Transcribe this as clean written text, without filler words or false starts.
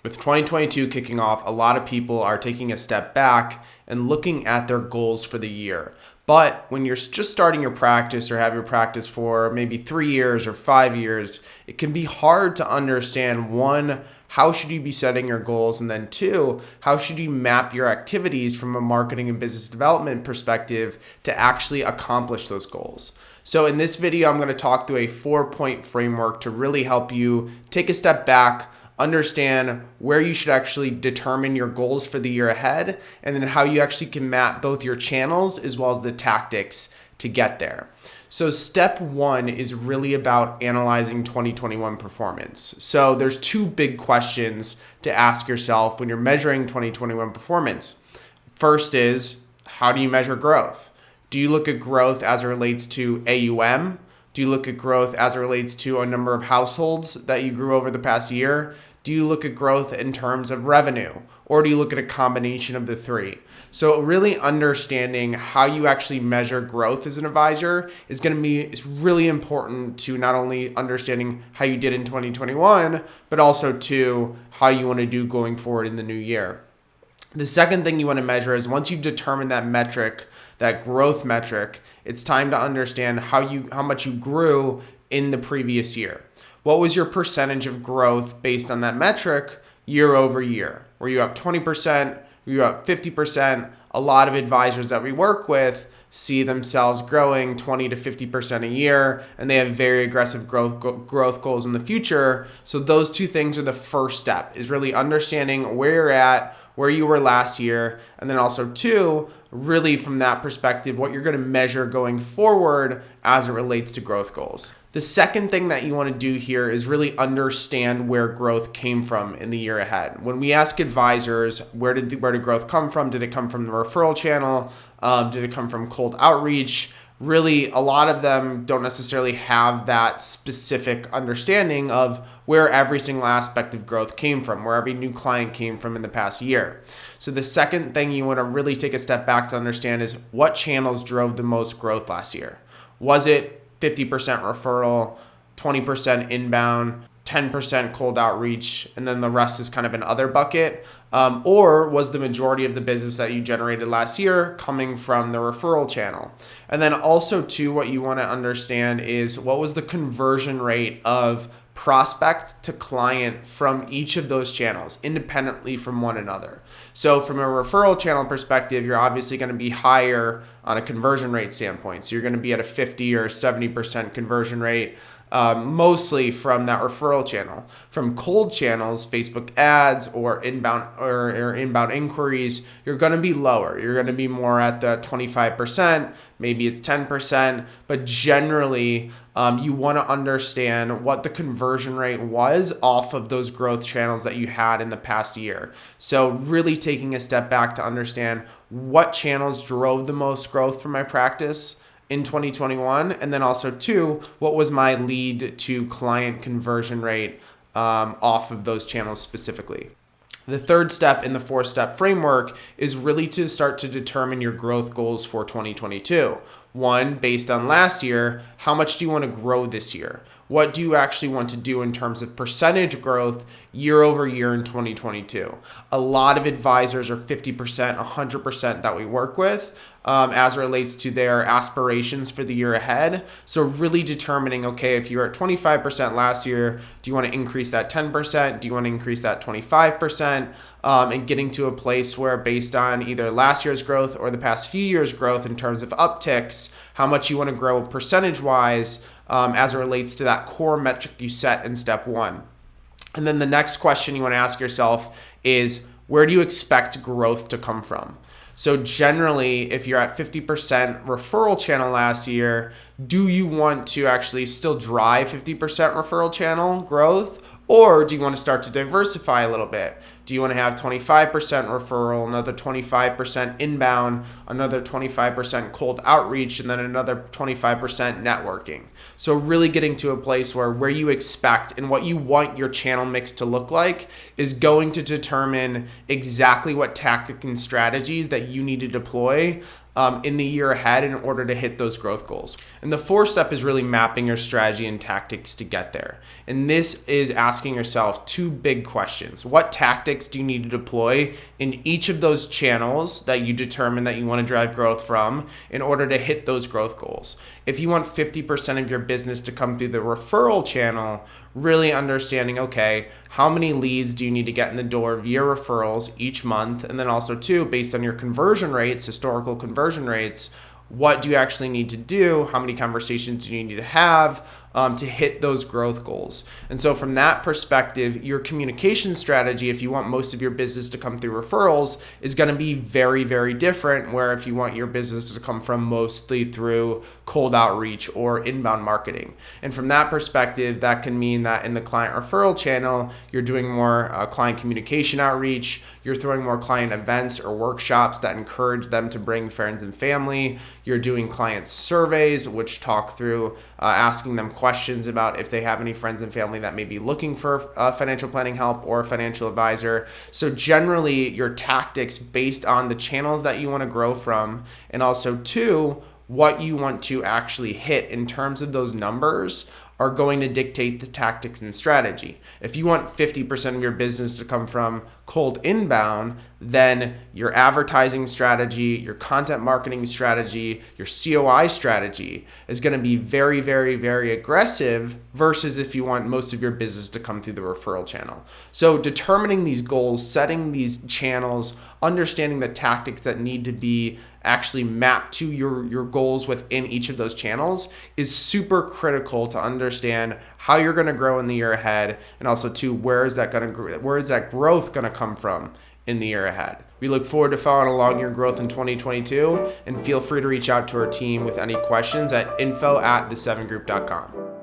With 2022 kicking off, a lot of people are taking a step back and looking at their goals for the year. But when you're just starting your practice or have your practice for maybe 3 years or 5 years, it can be hard to understand, one, how should you be setting your goals? And then two, how should you map your activities from a marketing and business development perspective to actually accomplish those goals? So in this video, I'm going to talk through a 4-point framework to really help you take a step back, understand where you should actually determine your goals for the year ahead, and then how you actually can map both your channels as well as the tactics to get there. So step one is really about analyzing 2021 performance. So there's two big questions to ask yourself when you're measuring 2021 performance. First is, how do you measure growth? Do you look at growth as it relates to AUM? Do you look at growth as it relates to a number of households that you grew over the past year? Do you look at growth in terms of revenue? Or do you look at a combination of the three? So really understanding how you actually measure growth as an advisor is really important to not only understanding how you did in 2021, but also to how you want to do going forward in the new year. The second thing you want to measure is, once you've determined that metric, that growth metric, it's time to understand how much you grew in the previous year. What was your percentage of growth based on that metric year over year? Were you up 20%? Were you up 50%? A lot of advisors that we work with see themselves growing 20 to 50% a year, and they have very aggressive growth goals in the future. So those two things are the first step, is really understanding where you're at, where you were last year, and then also two, really from that perspective, what you're going to measure going forward as it relates to growth goals. The second thing that you want to do here is really understand where growth came from in the year ahead. When we ask advisors, where did growth come from? Did it come from the referral channel? Did it come from cold outreach? Really, a lot of them don't necessarily have that specific understanding of where every single aspect of growth came from, where every new client came from in the past year. So the second thing you want to really take a step back to understand is, what channels drove the most growth last year? Was it 50% referral, 20% inbound, 10% cold outreach, and then the rest is kind of an other bucket? Or was the majority of the business that you generated last year coming from the referral channel? And then also too, what you want to understand is, what was the conversion rate of prospect to client from each of those channels independently from one another? So from a referral channel perspective, you're obviously going to be higher on a conversion rate standpoint. So you're going to be at a 50 or 70% conversion rate, mostly from that referral channel. From cold channels, Facebook ads or inbound inquiries, you're going to be lower. You're going to be more at the 25%, maybe it's 10%, but generally you want to understand what the conversion rate was off of those growth channels that you had in the past year. So really taking a step back to understand what channels drove the most growth for my practice in 2021, and then also two, what was my lead to client conversion rate off of those channels specifically. The third step in the 4-step framework is really to start to determine your growth goals for 2022. One, based on last year, how much do you want to grow this year? What do you actually want to do in terms of percentage growth year over year in 2022? A lot of advisors are 50%, 100% that we work with as it relates to their aspirations for the year ahead. So really determining, okay, if you were at 25% last year, do you want to increase that 10%? Do you want to increase that 25%? And getting to a place where, based on either last year's growth or the past few years' growth in terms of upticks, how much you want to grow percentage-wise as it relates to that core metric you set in step one. And then the next question you want to ask yourself is, where do you expect growth to come from? So generally, if you're at 50% referral channel last year, do you want to actually still drive 50% referral channel growth? Or do you want to start to diversify a little bit? Do you want to have 25% referral, another 25% inbound, another 25% cold outreach, and then another 25% networking? So really getting to a place where you expect and what you want your channel mix to look like is going to determine exactly what tactic and strategies that you need to deploy in the year ahead in order to hit those growth goals. And the fourth step is really mapping your strategy and tactics to get there. And this is asking yourself two big questions. What tactics do you need to deploy in each of those channels that you determine that you want to drive growth from in order to hit those growth goals? If you want 50% of your business to come through the referral channel, really understanding, okay, how many leads do you need to get in the door via referrals each month? And then also too, based on your conversion rates, historical conversion rates, what do you actually need to do? How many conversations do you need to have to hit those growth goals? And so from that perspective, your communication strategy, if you want most of your business to come through referrals, is going to be very, very different. Where if you want your business to come from mostly through cold outreach or inbound marketing. And from that perspective, that can mean that in the client referral channel, you're doing more client communication outreach, you're throwing more client events or workshops that encourage them to bring friends and family. You're doing client surveys, which talk through asking them questions about if they have any friends and family that may be looking for financial planning help or a financial advisor. So generally, your tactics based on the channels that you want to grow from, and also two, what you want to actually hit in terms of those numbers, are going to dictate the tactics and strategy. If you want 50% of your business to come from cold inbound, then your advertising strategy, your content marketing strategy, your COI strategy is going to be very, very, very aggressive versus if you want most of your business to come through the referral channel. So determining these goals, setting these channels, understanding the tactics that need to be actually mapped to your goals within each of those channels is super critical to understand how you're going to grow in the year ahead, and also to where is that growth going to come from in the year ahead. We look forward to following along your growth in 2022, and feel free to reach out to our team with any questions at info@the7group.com.